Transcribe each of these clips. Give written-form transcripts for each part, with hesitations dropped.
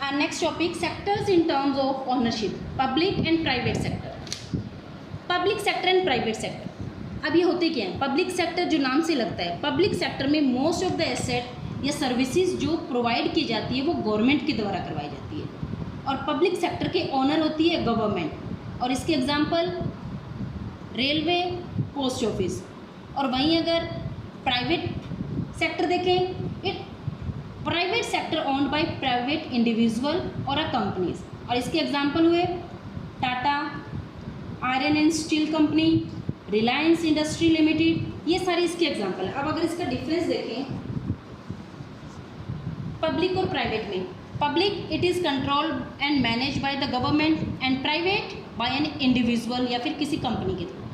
Our next topic, sectors in terms of ownership, public and private sector. Public sector and private sector, अब ये होते क्या है? Public sector जो नाम से लगता है, पब्लिक सेक्टर में मोस्ट ऑफ द एसेट या सर्विसेज जो प्रोवाइड की जाती है वो गवर्नमेंट के द्वारा करवाई जाती है, और पब्लिक सेक्टर के ओनर होती है गवर्नमेंट। और इसके एग्जांपल रेलवे, पोस्ट ऑफिस। और वहीं अगर प्राइवेट सेक्टर देखें, it private sector owned by private individual और अ कंपनीज। और इसके एग्जांपल हुए Tata, iron and steel company, Reliance industry limited, ये सारे इसके एग्जांपल हैं। अब अगर इसका डिफरेंस देखें पब्लिक और प्राइवेट में, public it is controlled and manage by the government and private by an individual या फिर किसी कंपनी के थ्रू।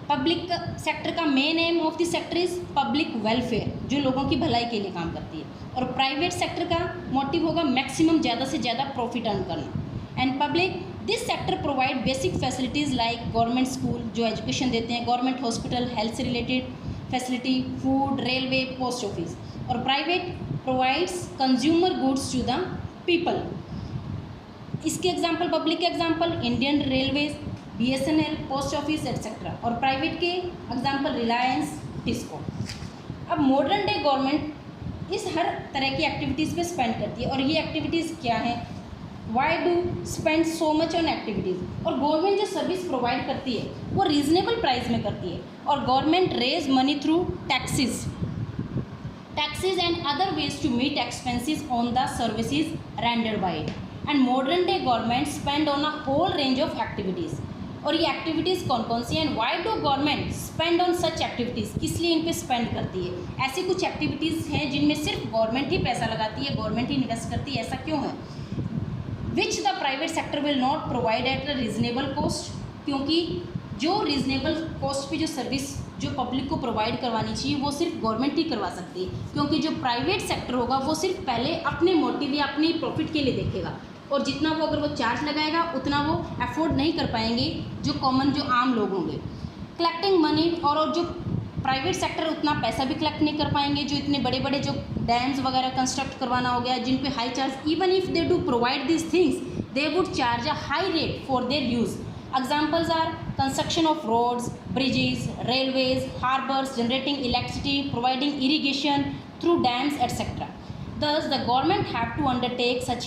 पब्लिक सेक्टर का main aim of the sector is public welfare, जो लोगों की भलाई के लिए काम करती है। और प्राइवेट सेक्टर का मोटिव होगा मैक्सिमम ज़्यादा से ज़्यादा प्रॉफिट अर्न करना। And public this sector provide basic facilities like government school जो एजुकेशन देते हैं, गवर्नमेंट हॉस्पिटल हेल्थ से related facility, food, railway, post office. और private provides consumer goods to the people. इसके एग्जांपल, पब्लिक के example Indian railways, BSNL, post office etcetera. और private के example Reliance, TISCO. अब मॉडर्न डे गवर्नमेंट इस हर तरह की एक्टिविटीज़ पे स्पेंड करती है। और ये एक्टिविटीज़ क्या हैं? Why do spend so much on activities? और गवर्नमेंट जो सर्विस प्रोवाइड करती है वो रीजनेबल प्राइस में करती है। और government raise money through taxes and other ways to meet expenses on the services rendered by it. And modern day government spend on a whole range of activities. और ये activities कौन कौन सी हैं? And why do government spend on such activities? किस लिए इन पे spend करती है? ऐसी कुछ एक्टिविटीज़ हैं जिनमें सिर्फ गवर्नमेंट ही पैसा लगाती है, गवर्नमेंट ही इन्वेस्ट करती है, ऐसा क्यों है? Which the private sector will not provide at a reasonable cost, क्योंकि जो रीजनेबल कॉस्ट पे जो सर्विस जो पब्लिक को प्रोवाइड करवानी चाहिए वो सिर्फ गवर्नमेंट ही करवा सकती है। क्योंकि जो प्राइवेट सेक्टर होगा वो सिर्फ पहले अपने मोटिव या अपने प्रॉफिट के लिए देखेगा, और जितना वो अगर वो चार्ज लगाएगा उतना वो अफोर्ड नहीं कर पाएंगे जो कॉमन जो आम लोग होंगे। कलेक्टिंग मनी, और जो प्राइवेट सेक्टर उतना पैसा भी कलेक्ट नहीं कर पाएंगे, जो इतने बड़े बड़े जो डैम्स वगैरह कंस्ट्रक्ट करवाना हो गया जिन पे high charge, even if they do provide this things they would charge a high rate for their use. Examples are construction of roads, bridges, railways, harbours, generating electricity, providing irrigation through dams etcetera. Thus, the government have to undertake such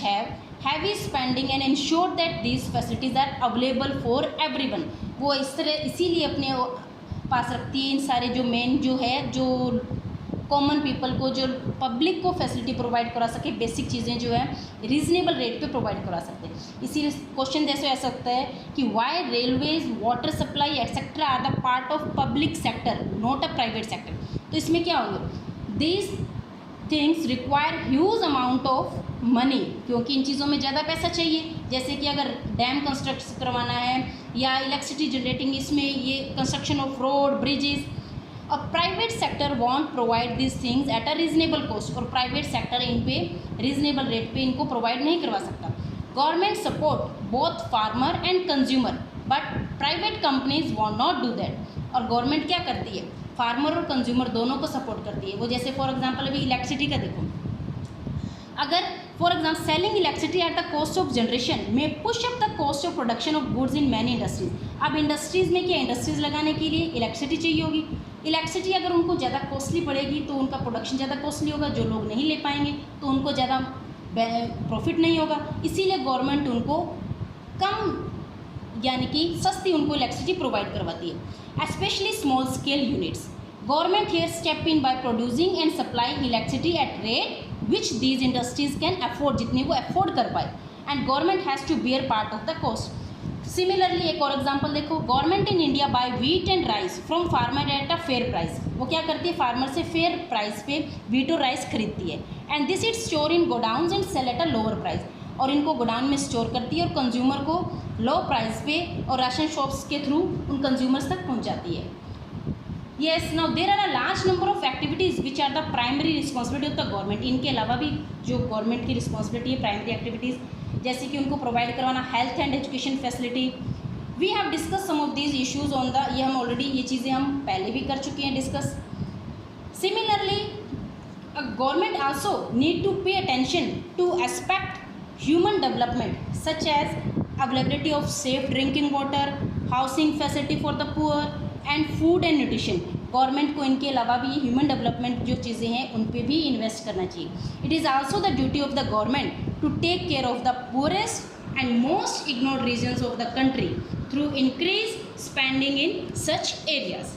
heavy spending and ensure that these facilities are available for everyone. वो इस तरह इसीलिए अपने पास रखती है इन सारे जो main जो है जो कॉमन पीपल को, जो पब्लिक को फैसिलिटी प्रोवाइड करा सके, बेसिक चीज़ें जो है रीजनेबल रेट पे प्रोवाइड करा सकते हैं। इसीलिए क्वेश्चन जैसे ऐसा सकता है कि why railways, water supply etcetera are the part of public sector not a private sector. तो इसमें क्या होगा? This things require huge amount of money, क्योंकि इन चीज़ों में ज़्यादा पैसा चाहिए। जैसे कि अगर डैम कंस्ट्रक्ट करवाना है या इलेक्ट्रिसिटी जनरेटिंग, इसमें ये कंस्ट्रक्शन ऑफ रोड, ब्रिजेस। और private sector want provide this things at a reasonable cost, और प्राइवेट सेक्टर इन पे रीजनेबल रेट पे इनको प्रोवाइड नहीं करवा सकता। Government support both farmer and consumer but private companies want not do that. और government क्या करती है? फार्मर और कंज्यूमर दोनों को सपोर्ट करती है। वो जैसे फॉर एग्जांपल अभी इलेक्ट्रिसिटी का देखो, अगर for example selling electricity at the cost of generation may push up the cost of production of goods in many industries. अब इंडस्ट्रीज़ में क्या, इंडस्ट्रीज़ लगाने के लिए इलेक्ट्रिसिटी चाहिए होगी। इलेक्ट्रिसिटी अगर उनको ज़्यादा कॉस्टली पड़ेगी तो उनका प्रोडक्शन ज़्यादा कॉस्टली होगा, जो लोग नहीं ले पाएंगे तो उनको ज़्यादा प्रॉफिट नहीं होगा। इसीलिए गवर्नमेंट उनको कम यानी कि सस्ती उनको इलेक्ट्रिसिटी प्रोवाइड करवाती है, specially small scale units. Government here step in by producing and supplying electricity at rate which these industries can afford, जितनी वो अफोर्ड कर पाए, and government has to bear part of the cost. Similarly एक और example देखो, government in India buy wheat and rice from farmer at a fair price. वो क्या करती है? फार्मर से फेयर प्राइस पे व्हीट और राइस खरीदती है, and this it store in godowns and sell at a lower price. और इनको गोडाउन में स्टोर करती है और कंज्यूमर को लो प्राइस पे और राशन शॉप्स के थ्रू उन कंज्यूमर्स तक पहुंचाती है। Yes, now there are a large number of activities which are the primary responsibility of the government. इनके अलावा भी जो गवर्नमेंट की रिस्पॉन्सिबिलिटी है प्राइमरी एक्टिविटीज़, जैसे कि उनको प्रोवाइड करवाना health and education facility. We have discuss some of these issues on the, ये हम ऑलरेडी ये चीज़ें हम पहले भी कर चुके हैं discuss. Similarly government also need to pay attention to aspect human development such as availability of safe drinking water, housing facility for the poor and food and nutrition. Government को इनके अलावा भी ह्यूमन डेवलपमेंट जो चीज़ें हैं उन पे भी इन्वेस्ट करना चाहिए। It is also the duty of the government to take care of the poorest and most ignored regions of the country through increase spending in such areas.